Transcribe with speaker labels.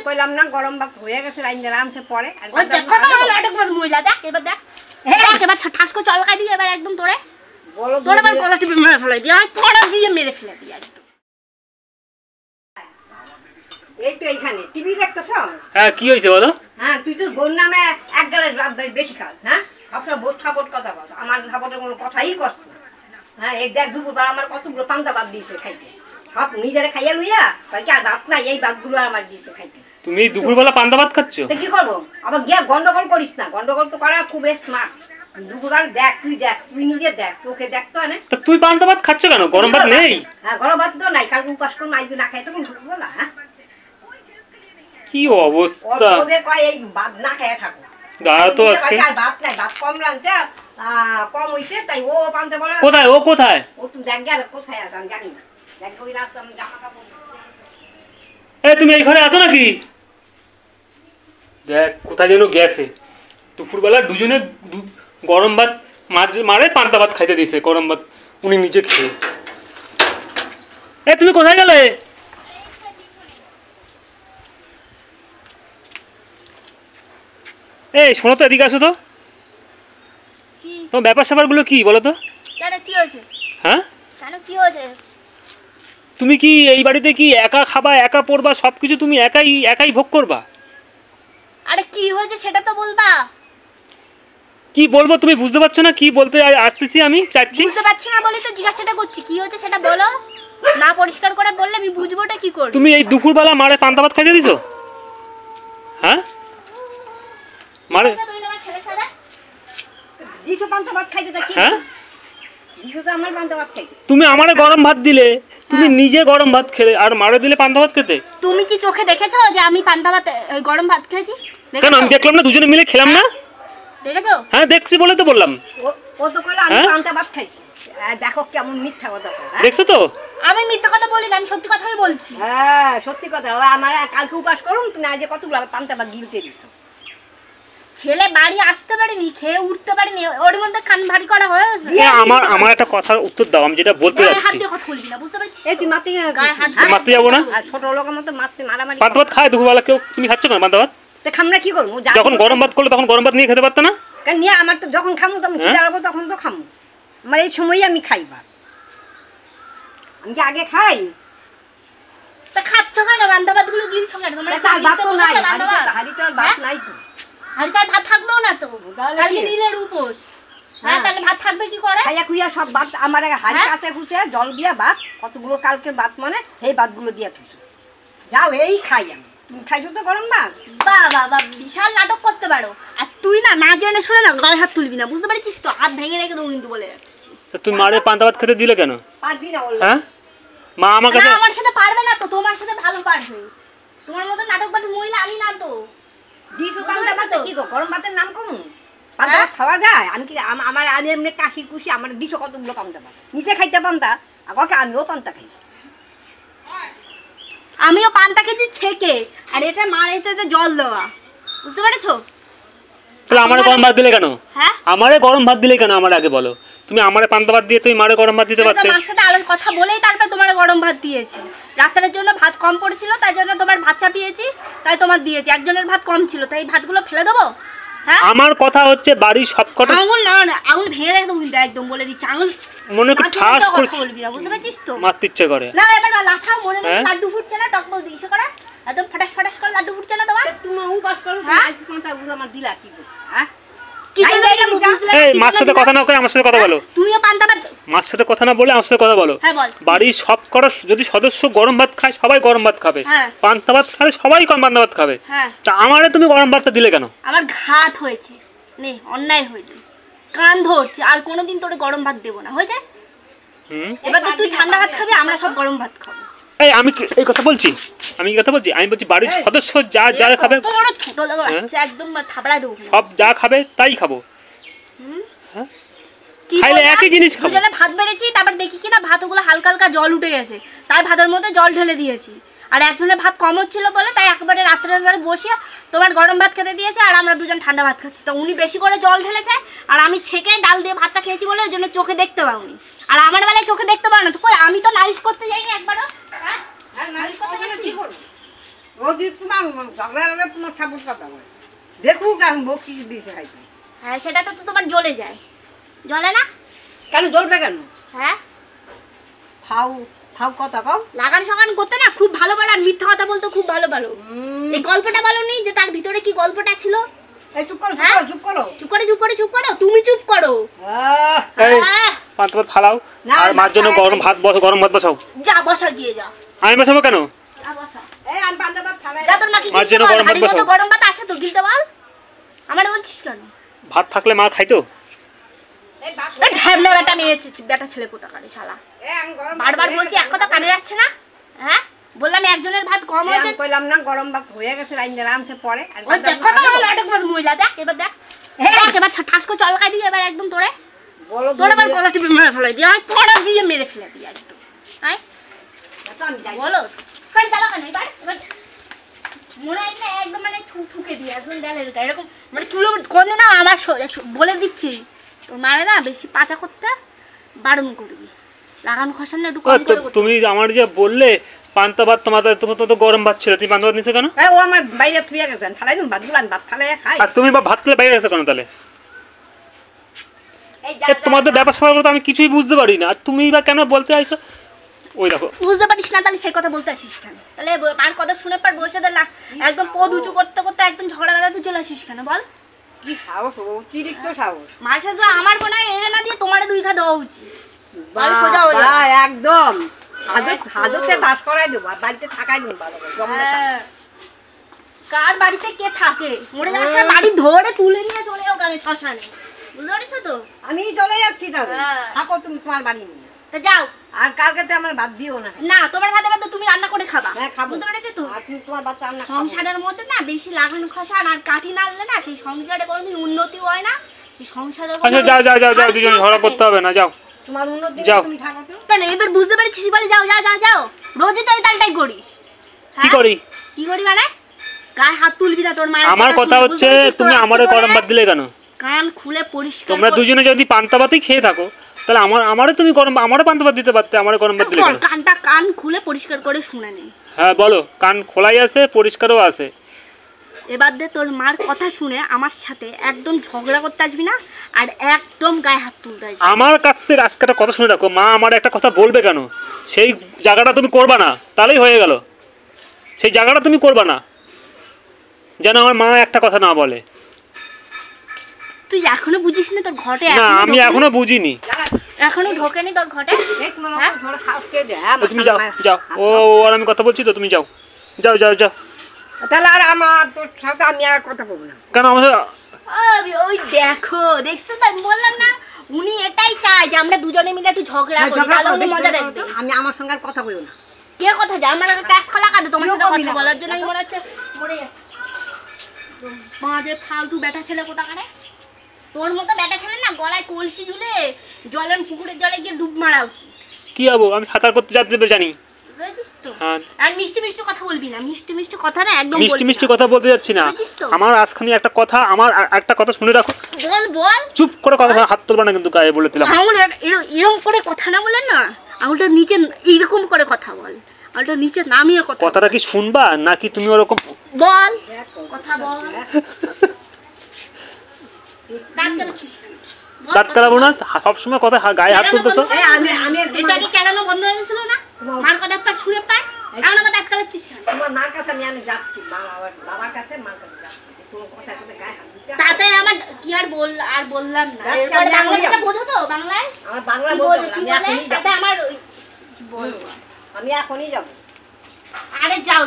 Speaker 1: কইলাম না গরম ভাত হয়ে গেছে রাইন্দে রামছে পরে আর
Speaker 2: ওই দেখো তো নাটক বাস মহিলা দেখ এবার দেখ এবার ঠাস করে চলকাই দিই এবার একদম তোরে
Speaker 1: বলো
Speaker 2: তোরে এবার গলা টিপে মেরে ফেলাই দিই আমি পড়া দিয়ে মেরে ফেলে দিই একদম।
Speaker 1: এই তো এইখানে টিভি দেখতেছো?
Speaker 3: হ্যাঁ কি হয়েছে বলো?
Speaker 1: হ্যাঁ তুই তো বোন নামে এক গ্লাস ভাত বেশি খাস। হ্যাঁ আপনার বোধ সাপোর্ট কথা বল, আমার সাপোর্টের কোনো কথাই কষ্ট না। হ্যাঁ এই দেখ দুপুরবার আমার কতগুলো পান্তা ভাত দিয়েছে খাইতে, সব নিজেরা খাইয়া লইয়া কি আর ভাত নাই, এই ভাতগুলো আমার দিয়েছে খাইতে।
Speaker 3: তুমি দুপুরবেলা পান্তা ভাত খাচ্ছ?
Speaker 1: কি করবো আবার গিয়া গন্ডগোল করিস না, গন্ডগোল তো করা খুব স্মার্ট। দুপুরবার দেখ তুই নিজে দেখ, তোকে দেখতো না।
Speaker 3: তুই পান্তা ভাত খাচ্ছ কেন? গরম ভাত নেই?
Speaker 1: হ্যাঁ গরম ভাত তো নাই, কালকে উপাস করে নাই না খাই তখন ঢুকবো না। হ্যাঁ
Speaker 3: কি অবস্থা,
Speaker 1: কয় এই ভাত না খেয়ে থাকো।
Speaker 3: দাঁড়া তো আজকে
Speaker 1: ভাত নাই, ভাত কম রাখছে, কম হইছে তাই ও পান্তা বলে।
Speaker 3: কোথায় ও কোথায়?
Speaker 1: ও তুই দেখ গেল কোথায় আছে আমি জানি না। দেখ ওই রাস্তা আমি জামা কাপড়।
Speaker 3: এই তুমি এই ঘরে আছো নাকি? দেখ কোথায় যেন গেছে। দুপুরবেলা দুজনে গরম ভাত মারে পান্তা ভাত খাইতে দিছে, গরম ভাত উনি নিজে খেয়ে। এ তুমি কোথায় গেলে? এই শোনো তো, এদিকে আসো তো। তোমার ব্যাপার স্যাপারগুলো কি বলো তো?
Speaker 2: কেন কি হয়েছে?
Speaker 3: হ্যাঁ
Speaker 2: কেন কি হয়েছে?
Speaker 3: তুমি কি এই বাড়িতে কি একা খাবা, একা পড়বা, সবকিছু তুমি একাই ভোগ করবা?
Speaker 2: আরে কি হয়েছে সেটা তো বলবা।
Speaker 3: কি বলবো তুমি বুঝতে পারছো না? কি বলতে আসতেছি আমি চাচ্ছি,
Speaker 2: বুঝতে পারছি না বলি তো জিজ্ঞাসাটা করছি কি হয়েছে সেটা বলো। না পরিষ্কার করে বললে আমি বুঝবোটা কি করে?
Speaker 3: তুমি এই দুপুরবেলা মারে পান্তা ভাত খাইতে দিছো? হ্যাঁ মারে
Speaker 2: তুমি তোমার ছেলের সাথে
Speaker 1: দিছো পান্তা ভাত খাইতে কি?
Speaker 3: হ্যাঁ
Speaker 1: দিছো তো আমার পান্তা ভাত খাইতে।
Speaker 3: তুমি আমারে গরম ভাত দিলে, তুমি নিজে গরম ভাত খেলে, আর মারে দিলে পান্তা ভাত খেতে।
Speaker 2: তুমি কি চোখে দেখেছো যে আমি পান্তা ভাত গরম ভাত খেয়েছি?
Speaker 3: কেন আমি দেখলাম না, দুজনে মিলে খেলাম না?
Speaker 2: দেখেছো?
Speaker 3: হ্যাঁ দেখছি বলে তো বললাম।
Speaker 1: ও তো কইলো আমি পান্তা ভাত খাইছি। দেখো কেমন মিথ্যা কথা কয়।
Speaker 3: দেখছো তো?
Speaker 2: আমি মিথ্যা কথা বলি না, আমি সত্যি কথাই বলছি।
Speaker 1: হ্যাঁ সত্যি কথা। ও আমার কালকে উপাস করুম, তুমি আজ কতগুলো পান্তা ভাত গিলতে দিছো।
Speaker 2: ছেলে বাড়ি আসতে পারেনি, খেয়ে উঠতে পারেনি, ওর মধ্যে কান ভারী করা হয়েছে।
Speaker 3: আমার একটা কথার উত্তর দাও, আমি যেটা বলতে যাচ্ছি।
Speaker 2: হাত দিয়ে কথা বলবি না, বুঝতে পারছিস?
Speaker 1: এই তুই মারতে
Speaker 2: গায়ে হাত
Speaker 3: মারতে যাবো না।
Speaker 1: ছোট লোকের মতো মারামারি।
Speaker 3: পান্তা ভাত খায় দুপুরবেলা কেউ, তুমি খাচ্ছ কেন পান্তা ভাত?
Speaker 1: তো খামরা কি করবো?
Speaker 3: যখন গরম ভাত করলে তখন গরম ভাত নিয়ে খেতে পারতো না?
Speaker 1: কারণ নিয়ে আমার তো যখন খামু তখন কি দাঁড়াবো, তখন তো খামু। আমার এই সময়ই আমি খাইবা, আমি কি আগে খাই?
Speaker 2: তা খাচ্ছ কেন পান্তা ভাত গুলো? গিলছ কেন? তোমরা
Speaker 1: তার ভাত তো নাই,
Speaker 2: পান্তা ভাত
Speaker 1: হাড়িতে আর ভাত নাই তো।
Speaker 2: হাড়িতে আর ভাত থাকবেও না তো, কালকে নীলের উপোস। হ্যাঁ তাহলে ভাত থাকবে কি করে?
Speaker 1: খাইয়া খুইয়া সব ভাত আমার হাড়ি কাছে খুঁজে জল দিয়া ভাত, কতগুলো কালকের ভাত মানে সেই ভাতগুলো দিয়া খুঁজে যাও এই খাই আমি। তুমি খাইছো তো গরম ভাত?
Speaker 2: বাবা বিশাল নাটক করতে পারো। আর তুই না জেনে শুনে না গায়ে হাত তুলবি না, বুঝতে পারছিস তো? হাত ভেঙে রেখে দেবো কিন্তু বলে রাখছি।
Speaker 3: তুমি মারে পান্তা ভাত খেতে দিলে কেন?
Speaker 1: পারবি না
Speaker 3: হ্যাঁ মা আমার কাছে।
Speaker 2: আমার সাথে পারবে না তো, তোমার সাথে ভালো পারবে। তোমার মতো নাটকবাজি মহিলা আমি না তো।
Speaker 1: দিছো পান্তা ভাত কি গো? গরম ভাতের নাম কম পান্তা ভাত খাওয়া যায়? আমি কি আমার আমি এমনি কাশি কুশি আমার দিছো কতগুলো পান্তা ভাত, নিজে খাইতে পান্তা, আমাকে আমিও পান্তা খাইছি।
Speaker 2: আমিও পান্তা খেয়েছি ছেঁকে, আর এটা মার এসে জল দেওয়া, বুঝতে পেরেছো?
Speaker 3: তাহলে আমারে গরম ভাত দিলে কেন?
Speaker 2: হ্যাঁ
Speaker 3: আমারে গরম ভাত দিলে কেন আমার আগে বলো। তুমি আমারে পান্তা ভাত দিয়ে তুমি মারে গরম ভাত দিতে পারতে।
Speaker 2: মার সাথে আলোর কথা বলেই তারপর তোমার গরম ভাত দিয়েছি। রাতের জন্য ভাত কম পড়েছিল তাই জন্য তোমার ভাত চাপিয়েছি, তাই তোমার দিয়েছি। একজনের ভাত কম ছিল তাই ভাতগুলো ফেলে দেবো? হ্যাঁ
Speaker 3: আমার কথা হচ্ছে বাড়ির সবকটা
Speaker 2: আঙুল না আঙুল ভেঙে একদম একদম বলে দিচ্ছি। আঙুল
Speaker 3: মনে একটু ঠাস করে
Speaker 2: বলবি না, বুঝতে পারছিস তো?
Speaker 3: মারতে ইচ্ছে করে
Speaker 2: না এবার লাঠা মনে লাড্ডু ফুটছে না, টক বল দিয়েছে করা একদম ফাটাস ফাটাস করে লাড্ডু ফুটছে না তোমার?
Speaker 1: তুমি উপাস করো, আজ পান্তা গুলো আমার দিলা কি গো? হ্যাঁ
Speaker 2: কি করবে এটা বুঝলে?
Speaker 3: এই মার সাথে কথা না করে আমার সাথে কথা বলো।
Speaker 2: তুমিও পান্তা ভাত
Speaker 3: মার সাথে কথা না বলে আমার সাথে কথা বলো।
Speaker 2: হ্যাঁ বল।
Speaker 3: বাড়ির সবকটা যদি সদস্য গরম ভাত খায় সবাই গরম ভাত খাবে, পান্তা ভাত খাবে সবাই পান্তা ভাত খাবে।
Speaker 2: হ্যাঁ
Speaker 3: তা আমারে তুমি গরম ভাতটা দিলে কেন?
Speaker 2: আমার ঘাট হয়েছে, নে অন্যায় হয়েছে, কান ধরছে, আর কোনোদিন তোরে গরম ভাত দেবো না, হয়েছে? এবার তুই ঠান্ডা ভাত খাবি, আমরা সব গরম ভাত খাবো।
Speaker 3: এই আমি এই কথা বলছি, আমি কথা বলছি, আমি বলছি বাড়ির সদস্য যা যা খাবে
Speaker 2: তোমার ছোট লাগা বাচ্চা একদম থাবড়া দেবো,
Speaker 3: সব যা খাবে তাই খাবো। হ্যাঁ খাইলে একই জিনিস খাবো।
Speaker 2: দুজনে ভাত বেড়েছি, তারপর দেখি কি না ভাতগুলো হালকা হালকা জল উঠে গেছে, তাই ভাতের মধ্যে জল ঢেলে দিয়েছি। আর একজনের ভাত কম হচ্ছিল বলে তাই একেবারে রাত্রের বেলা বসিয়ে তোমার গরম ভাত খেতে দিয়েছে, আর আমরা দুজন ঠান্ডা ভাত খাচ্ছি। তো উনি বেশি করে জল ঢেলেছে, আর আমি ছেঁকে ডাল দিয়ে ভাতটা খেয়েছি বলে ওই জন্য চোখে দেখতে পাওনি। আর আমার বেলায় চোখে দেখতে পাও না তো কই? আমি তো নালিশ করতে যাইনি একবারও। হ্যাঁ নালিশ করতে গেছি কি করব?
Speaker 1: ও যদি তোমার ঝগড়া হলে তোমার সাপোর্ট কথা বলে দেখুক আমি বকি দিয়েছে খাইতে।
Speaker 2: হ্যাঁ সেটা তো তোমার জ্বলে যায়, জ্বলে না?
Speaker 1: কেন জ্বলবে কেন?
Speaker 2: হ্যাঁ
Speaker 1: ফাউ ফাউ কথা কও।
Speaker 2: লাগান সাগান করতে না খুব ভালো পারো, আর মিথ্যা কথা বলতে খুব ভালো পারো। এই গল্পটা বলোনি যে তার ভিতরে কি গল্পটা ছিল?
Speaker 1: এই চুপ করো,
Speaker 2: হ্যাঁ?
Speaker 1: চুপ করো।
Speaker 2: চুপ করে চুপ করে চুপ করো, তুমি চুপ করো।
Speaker 3: এই
Speaker 2: আহ,
Speaker 3: পান্তা ভাত ফালাও
Speaker 1: না,
Speaker 3: আর মার জন্য
Speaker 1: না,
Speaker 3: গরম ভাত বসো, গরম ভাত বসাও।
Speaker 2: যা বসা গিয়ে যা।
Speaker 3: আমি বসাবো কেন?
Speaker 2: যা বসা।
Speaker 1: এই আমি পান্তা ভাত খালাই।
Speaker 2: যা তোর মাকে
Speaker 3: মার
Speaker 2: গিলতে
Speaker 3: জন্য
Speaker 2: বল,
Speaker 3: গরম ভাত
Speaker 2: হাঁড়ির মধ্যে
Speaker 3: বসাও।
Speaker 2: গরম ভাত আছে তো গিলতে বল। আমারে বলছিস কেন?
Speaker 3: ভাত থাকলে মা খাইতো।
Speaker 1: এই ভাত
Speaker 2: এই ঢ্যাবনা বেটা মেয়ে বেটা ছেলে কোথাকারে শালা।
Speaker 1: এই আমি গরম
Speaker 2: বারবার বলছি এক কথা কানে যাচ্ছে না? হ্যাঁ বললাম একজনের ভাত কম হয়েছে।
Speaker 1: আমি কইলাম না গরম ভাত হয়ে গেছে রাইন্দা রামছে পরে আর
Speaker 2: ওই দেখ কত বড় নাটক বাজ মহিলা, দেখ এবার দেখ। দেখ এবার ঠাসকো চলকাই দিয়ে এবার একদম তোরে
Speaker 1: বলো
Speaker 2: তোরে এবার গলা টিপে মেরে ফেলাই দিয়ে, আমি পড়া দিয়ে মেরে ফেলে দিই একদম। হ্যাঁ
Speaker 1: আমি যাই।
Speaker 2: বলো কারণ চালা কেন এবার এবার মনে হয় না একদম মানে ঠুকে দিয়ে একদম দেলের গায়ে এরকম মানে চুলো কোনে না আমার বলে দিচ্ছি তোর মানে না বেশি পাচা করতে বারণ করবি, লাগান খসান না একটু কম করে করতে।
Speaker 3: তুমি আমার যে বললে পান্তা ভাত তোমার তো গরম ভাত ছিল, তুমি পান্তা ভাত নিছো কেন?
Speaker 1: এই ও আমার বাইরে থুয়ে গেছেন ফালাই দিন ভাতগুলো আমি ভাত ফালাই খাই।
Speaker 3: আর তুমি বা ভাত খেলে বাইরে গেছো কেন তাহলে?
Speaker 1: এই যা
Speaker 3: তোমাদের ব্যাপার স্যাপার তো আমি কিছুই বুঝতে পারি না, আর তুমি বা কেন বলতে আইছো? ওই দেখো
Speaker 2: বুঝতে পারিস না তাহলে সেই কথা বলতে আসিস কেন? তাহলে মার কথা শুনে পার বসে দে না একদম পদ উঁচু করতে করতে একদম ঝগড়া বাঁধাতে চলে আসিস কেন বল?
Speaker 1: কি সাহস অতিরিক্ত সাহস।
Speaker 2: মার সাথে আমার মনে হয় এনে না দিয়ে তোমারে দুই খা দেওয়া উচিত। তাহলে সোজা হয়ে যাবে।
Speaker 1: বাহ, একদম হাজতে বাস করাই দেবো আর বাড়িতে থাকাই দেবো ভালো করে জঙ্গলে থাক।
Speaker 2: হ্যাঁ। কার বাড়িতে কে থাকে মরে যাওয়ার সময় বাড়ি ধরে তুলে নিয়ে চলে যাও গানে শ্মশানে, বুঝতে পারছো তো?
Speaker 1: আমি চলে যাচ্ছি তাহলে
Speaker 2: হ্যাঁ।
Speaker 1: থাকো তুমি তোমার বাড়ি নিয়ে।
Speaker 2: তা যাও।
Speaker 1: আর কালকে তো আমার বাদ দিও না।
Speaker 2: না তোমার ভাতে ভাতে তুমি রান্না করে খাবা,
Speaker 1: হ্যাঁ খাবো।
Speaker 2: বুঝতে পেরেছো তো?
Speaker 1: আর তুমি তোমার বাচ্চা রান্না খাবো।
Speaker 2: সংসারের মধ্যে না বেশি লাগান খসান আর কাঠি নাড়লে না সেই সংসারে কোনোদিন উন্নতি হয় না, সেই সংসারে
Speaker 3: আচ্ছা যাও যাও যাও যাও, দুজন ঝগড়া করতে হবে না, যাও।
Speaker 1: তোমার উন্নতি
Speaker 3: যাও।
Speaker 1: তুমি থাকো তো।
Speaker 2: কেন এবার বুঝতে পেরেছিস বলে যাও যাও যাও যাও, রোজই তো এই তালটাই করিস।
Speaker 3: কি
Speaker 2: হ্যাঁ?
Speaker 3: করি?
Speaker 2: কি করি মানে গায়ে হাত তুলবি না তোর মায়ের
Speaker 3: আমার কথা
Speaker 2: শুনে,
Speaker 3: হচ্ছে
Speaker 2: বুঝতে পেরেছিস?
Speaker 3: তুমি
Speaker 2: তোর
Speaker 3: আমারে
Speaker 2: আস্তে
Speaker 3: গরম
Speaker 2: করে
Speaker 3: ভাত দিলে কেন?
Speaker 2: কান খুলে পরিষ্কার
Speaker 3: তোমরা
Speaker 2: করে-
Speaker 3: দুজনে যদি পান্তা ভাতই খেয়ে থাকো তাহলে আমারে তুমি গরম আমারে পান্তা ভাত দিতে পারতে, আমারে গরম ভাত দিলে কেন?
Speaker 2: কানটা কান খুলে পরিষ্কার করে শুনে নে।
Speaker 3: হ্যাঁ বলো, কান খোলাই আছে পরিষ্কারও আছে।
Speaker 2: এবার দে তোর মার কথা শুনে আমার সাথে একদম ঝগড়া করতে আসবি না আর একদম গায়ে হাত তুলতে আসবি না।
Speaker 3: আমার কাছ থেকে আজকে একটা কথা শুনে রাখো, মা আমার একটা কথা বলবে কেন সেই জায়গাটা তুমি করবা না, তাহলেই হয়ে গেল। সেই জায়গাটা তুমি করবা না যেন আমার মা একটা কথা না বলে।
Speaker 2: তুই এখনো বুঝিস না তোর ঘটে
Speaker 3: না আমি এখনো বুঝিনি।
Speaker 2: এখনো ঢোকেনি তোর ঘটে।
Speaker 1: এই তোমার
Speaker 2: হ্যাঁ?
Speaker 1: ঘরে খাওয়া খেয়ে দে, হ্যাঁ,
Speaker 3: তো তুমি যাও যাও, ও আর আমি কথা বলছি তো, তুমি যাও যাও যাও যাও।
Speaker 1: তাহলে আর আমার তোর সাথে আমি আর কথা বলবো না।
Speaker 3: কেন আমার সাথে-
Speaker 2: ওই দেখো দেখছো তো আমি বললাম না উনি এটাই চায় যে আমরা দুজনে মিলে একটু ঝগড়া
Speaker 1: হ্যাঁ,
Speaker 2: করি
Speaker 1: ঝগড়া
Speaker 2: তাহলে
Speaker 1: করো,
Speaker 2: উনি
Speaker 1: বেশি
Speaker 2: মজা
Speaker 1: ঝগড়া
Speaker 2: দেখবে।
Speaker 1: করো। আমি আমার সঙ্গে আর কথা বলবো না।
Speaker 2: কে কথা যায় আমার ক্যাশ খোলা কাটে তোমার
Speaker 1: কেউ
Speaker 2: সাথে
Speaker 1: করবি
Speaker 2: কথা
Speaker 1: না।
Speaker 2: বলার জন্য আমি মনে হচ্ছে মরে যাচ্ছি। মাঝে ফালতু বেটা ছেলে কোথা কাটে তোর মতো বেটা ছেলে না গলায় কলসি ঝুলে জলের পুকুরের জলে গিয়ে ডুব মারা উচিত,
Speaker 3: কি হবো? আমি সাঁতার করতে যেতে জানি।
Speaker 2: বুঝেছিস তো?
Speaker 3: হ্যাঁ
Speaker 2: আর মিষ্টি মিষ্টি কথা বলবি না, মিষ্টি মিষ্টি কথা না একদম
Speaker 3: মিষ্টি
Speaker 2: বলবি
Speaker 3: মিষ্টি
Speaker 2: না।
Speaker 3: কথা বলতে যাচ্ছি না।
Speaker 2: বুঝিস তো?
Speaker 3: আমার আজখানি একটা কথা, আমার একটা কথা শুনে রাখো।
Speaker 2: বল বল।
Speaker 3: চুপ করে কথা, হাত তুলবা না কিন্তু, গায়ে বলে দিলাম।
Speaker 2: আঙুল এরকম করে কথা না বলে না, আঙুলটা নিচে এইরকম করে কথা বল, আঙুলটা নিচে নামিয়ে কথা
Speaker 3: কথাটা কি শুনবা নাকি তুমি ওরকম?
Speaker 2: বল, কথা বল। দাঁত কেলাচ্ছিস কেন? বল,
Speaker 3: দাঁত কালাবো না, সবসময় কথা গায়ে হাত তুলতেছো।
Speaker 1: এই আমি
Speaker 2: এটা কি কেলানো বন্ধ হয়ে গেছিল না? মার কথা একবার শুনে পার, এখন আবার দাঁত কেলাচ্ছিস কেন?
Speaker 1: তোমার মার কাছে আমি যাচ্ছি, বাবার কাছে মার কাছে যাচ্ছি। তোমার কথা কথা গায়ে হাত দিতে হবে।
Speaker 2: তাতে আমার কি আর বললাম না।
Speaker 1: যাচ্ছি,
Speaker 2: এরপর
Speaker 1: আমি
Speaker 2: বাংলা
Speaker 1: এখনই
Speaker 2: ভাষা
Speaker 1: যাবো।
Speaker 2: বোঝো তো বাংলায়?
Speaker 1: আমার বাংলা
Speaker 2: কি
Speaker 1: বলতে
Speaker 2: বলে
Speaker 1: হবে,
Speaker 2: কি
Speaker 1: আমি
Speaker 2: বলে?
Speaker 1: এখনই যাবো।
Speaker 2: তাতে আমার কি বলবো?
Speaker 1: আমি এখনই যাবো।
Speaker 2: আরে যাও।